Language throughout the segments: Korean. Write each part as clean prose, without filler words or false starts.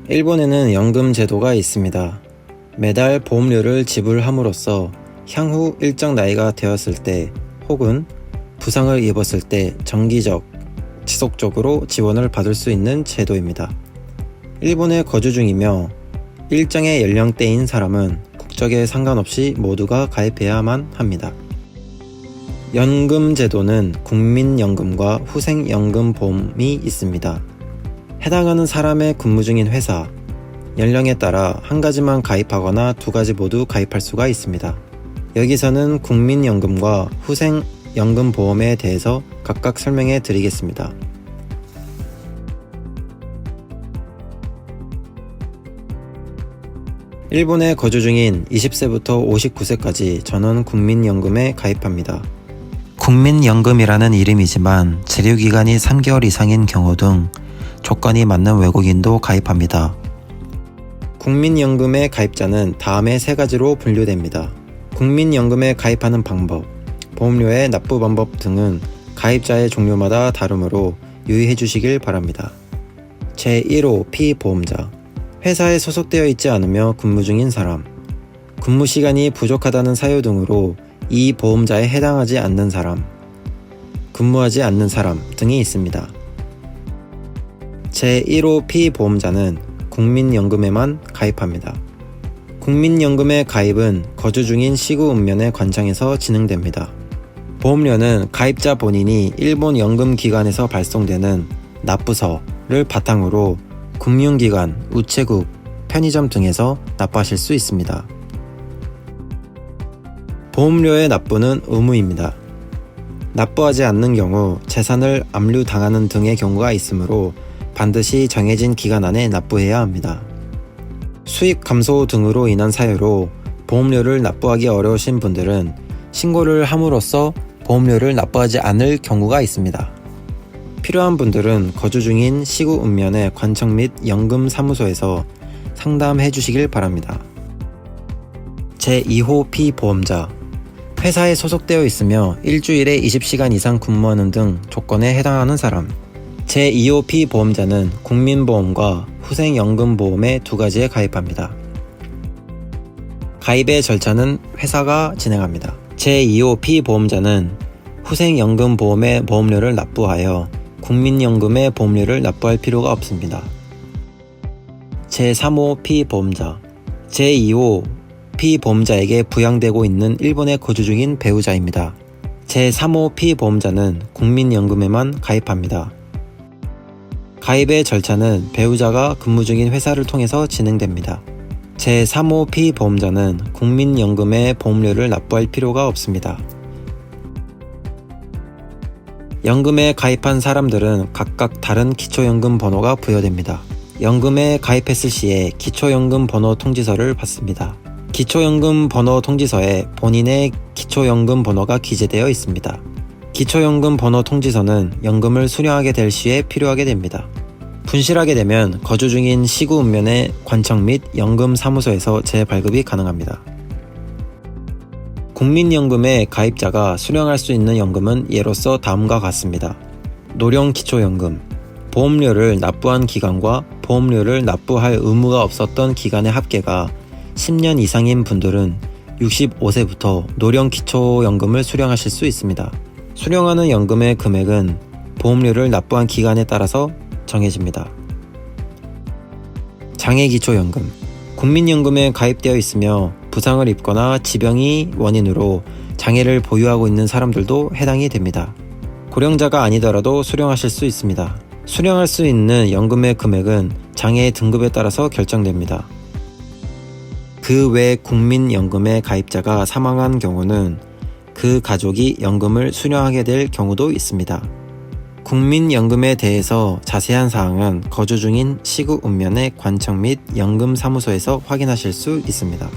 일본에는 연금 제도가 있습니다. 매달 보험료를 지불함으로써 향후 일정 나이가 되었을 때 혹은 부상을 입었을 때 정기적, 지속적으로 지원을 받을 수 있는 제도입니다. 일본에 거주 중이며 일정의 연령대인 사람은 국적에 상관없이 모두가 가입해야만 합니다. 연금 제도는 국민연금과 후생연금보험이 있습니다. 해당하는 사람의 근무 중인 회사, 연령에 따라 한 가지만 가입하거나 두 가지 모두 가입할 수가 있습니다. 여기서는 국민연금과 후생연금보험에 대해서 각각 설명해 드리겠습니다. 일본에 거주 중인 20세부터 59세까지 전원 국민연금에 가입합니다. 국민연금이라는 이름이지만 재료기간이 3개월 이상인 경우 등 조건이 맞는 외국인도 가입합니다. 국민연금의 가입자는 다음의 세 가지로 분류됩니다. 국민연금에 가입하는 방법, 보험료의 납부 방법 등은 가입자의 종류마다 다르므로 유의해 주시길 바랍니다. 제1호 피보험자, 회사에 소속되어 있지 않으며 근무 중인 사람, 근무 시간이 부족하다는 사유 등으로 이 보험자에 해당하지 않는 사람, 근무하지 않는 사람 등이 있습니다. 제1호 피보험자는 국민연금에만 가입합니다. 국민연금의 가입은 거주 중인 시구 읍면의 관청에서 진행됩니다. 보험료는 가입자 본인이 일본 연금기관에서 발송되는 납부서를 바탕으로 금융기관, 우체국, 편의점 등에서 납부하실 수 있습니다. 보험료의 납부는 의무입니다. 납부하지 않는 경우 재산을 압류당하는 등의 경우가 있으므로 반드시 정해진 기간 안에 납부해야 합니다. 수입 감소 등으로 인한 사유로 보험료를 납부하기 어려우신 분들은 신고를 함으로써 보험료를 납부하지 않을 경우가 있습니다. 필요한 분들은 거주 중인 시구 읍면의 관청 및 연금사무소에서 상담해 주시길 바랍니다. 제2호 피보험자, 회사에 소속되어 있으며 일주일에 20시간 이상 근무하는 등 조건에 해당하는 사람. 제2호 피보험자는 국민보험과 후생연금보험의 두 가지에 가입합니다. 가입의 절차는 회사가 진행합니다. 제2호 피보험자는 후생연금보험의 보험료를 납부하여 국민연금의 보험료를 납부할 필요가 없습니다. 제3호 피보험자, 제2호 피보험자에게 부양되고 있는 일본에 거주 중인 배우자입니다. 제3호 피보험자는 국민연금에만 가입합니다. 가입의 절차는 배우자가 근무 중인 회사를 통해서 진행됩니다. 제3호 피보험자는 국민연금의 보험료를 납부할 필요가 없습니다. 연금에 가입한 사람들은 각각 다른 기초연금 번호가 부여됩니다. 연금에 가입했을 시에 기초연금 번호 통지서를 받습니다. 기초연금 번호 통지서에 본인의 기초연금 번호가 기재되어 있습니다. 기초연금 번호 통지서는 연금을 수령하게 될 시에 필요하게 됩니다. 분실하게 되면 거주 중인 시구 읍면의 관청 및 연금사무소에서 재발급이 가능합니다. 국민연금에 가입자가 수령할 수 있는 연금은 예로서 다음과 같습니다. 노령기초연금, 보험료를 납부한 기간과 보험료를 납부할 의무가 없었던 기간의 합계가 10년 이상인 분들은 65세부터 노령기초연금을 수령하실 수 있습니다. 수령하는 연금의 금액은 보험료를 납부한 기간에 따라서 정해집니다. 장애기초연금, 국민연금에 가입되어 있으며 부상을 입거나 지병이 원인으로 장애를 보유하고 있는 사람들도 해당이 됩니다. 고령자가 아니더라도 수령하실 수 있습니다. 수령할 수 있는 연금의 금액은 장애의 등급에 따라서 결정됩니다. 그 외 국민연금에 가입자가 사망한 경우는 그 가족이 연금을 수령하게 될 경우도 있습니다. 국민연금에 대해서 자세한 사항은 거주 중인 시구 읍면의 관청 및 연금사무소에서 확인하실 수 있습니다.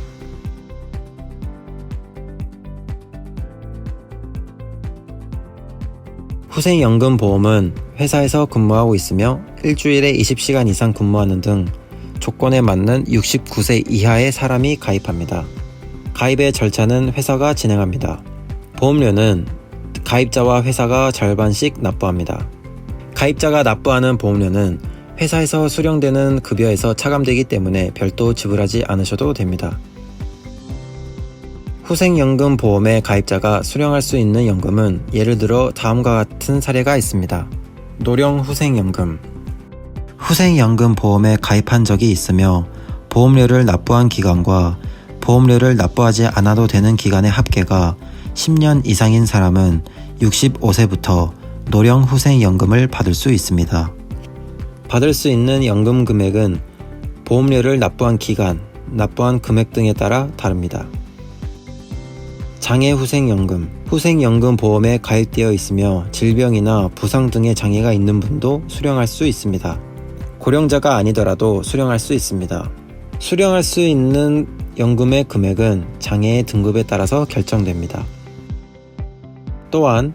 후생연금보험은 회사에서 근무하고 있으며 일주일에 20시간 이상 근무하는 등 조건에 맞는 69세 이하의 사람이 가입합니다. 가입의 절차는 회사가 진행합니다. 보험료는 가입자와 회사가 절반씩 납부합니다. 가입자가 납부하는 보험료는 회사에서 수령되는 급여에서 차감되기 때문에 별도 지불하지 않으셔도 됩니다. 후생연금 보험의 가입자가 수령할 수 있는 연금은 예를 들어 다음과 같은 사례가 있습니다. 노령 후생연금. 후생연금 보험에 가입한 적이 있으며 보험료를 납부한 기간과 보험료를 납부하지 않아도 되는 기간의 합계가 10년 이상인 사람은 65세부터 노령 후생연금을 받을 수 있습니다. 받을 수 있는 연금 금액은 보험료를 납부한 기간, 납부한 금액 등에 따라 다릅니다. 장애 후생연금. 후생연금 보험에 가입되어 있으며 질병이나 부상 등의 장애가 있는 분도 수령할 수 있습니다. 고령자가 아니더라도 수령할 수 있습니다. 수령할 수 있는 연금의 금액은 장애의 등급에 따라서 결정됩니다. 또한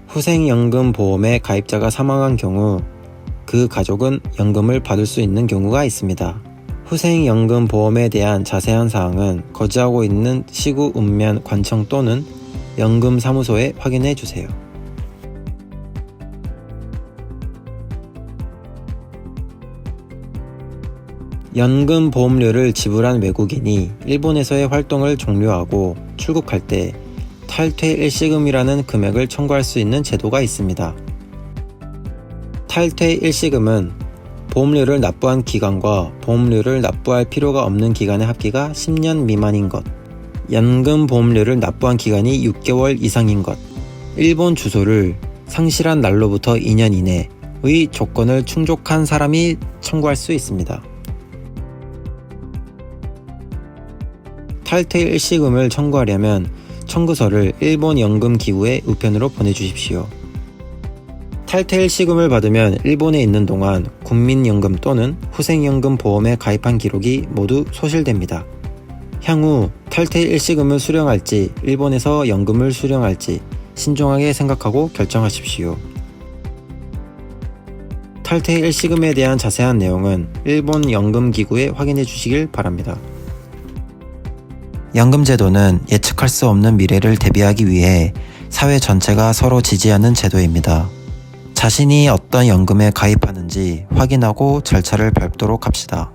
후생연금 보험에 가입자가 사망한 경우 그 가족은 연금을 받을 수 있는 경우가 있습니다. 후생연금 보험에 대한 자세한 사항은 거주하고 있는 시구 읍면 관청 또는 연금사무소에 확인해 주세요. 연금 보험료를 지불한 외국인이 일본에서의 활동을 종료하고 출국할 때 탈퇴 일시금이라는 금액을 청구할 수 있는 제도가 있습니다. 탈퇴 일시금은 보험료를 납부한 기간과 보험료를 납부할 필요가 없는 기간의 합계가 10년 미만인 것, 연금 보험료를 납부한 기간이 6개월 이상인 것, 일본 주소를 상실한 날로부터 2년 이내의 조건을 충족한 사람이 청구할 수 있습니다. 탈퇴 일시금을 청구하려면 청구서를 일본 연금기구에 우편으로 보내주십시오. 탈퇴 일시금을 받으면 일본에 있는 동안 국민연금 또는 후생연금 보험에 가입한 기록이 모두 소실됩니다. 향후 탈퇴 일시금을 수령할지 일본에서 연금을 수령할지 신중하게 생각하고 결정하십시오. 탈퇴 일시금에 대한 자세한 내용은 일본 연금기구에 확인해 주시길 바랍니다. 연금제도는 예측할 수 없는 미래를 대비하기 위해 사회 전체가 서로 지지하는 제도입니다. 자신이 어떤 연금에 가입하는지 확인하고 절차를 밟도록 합시다.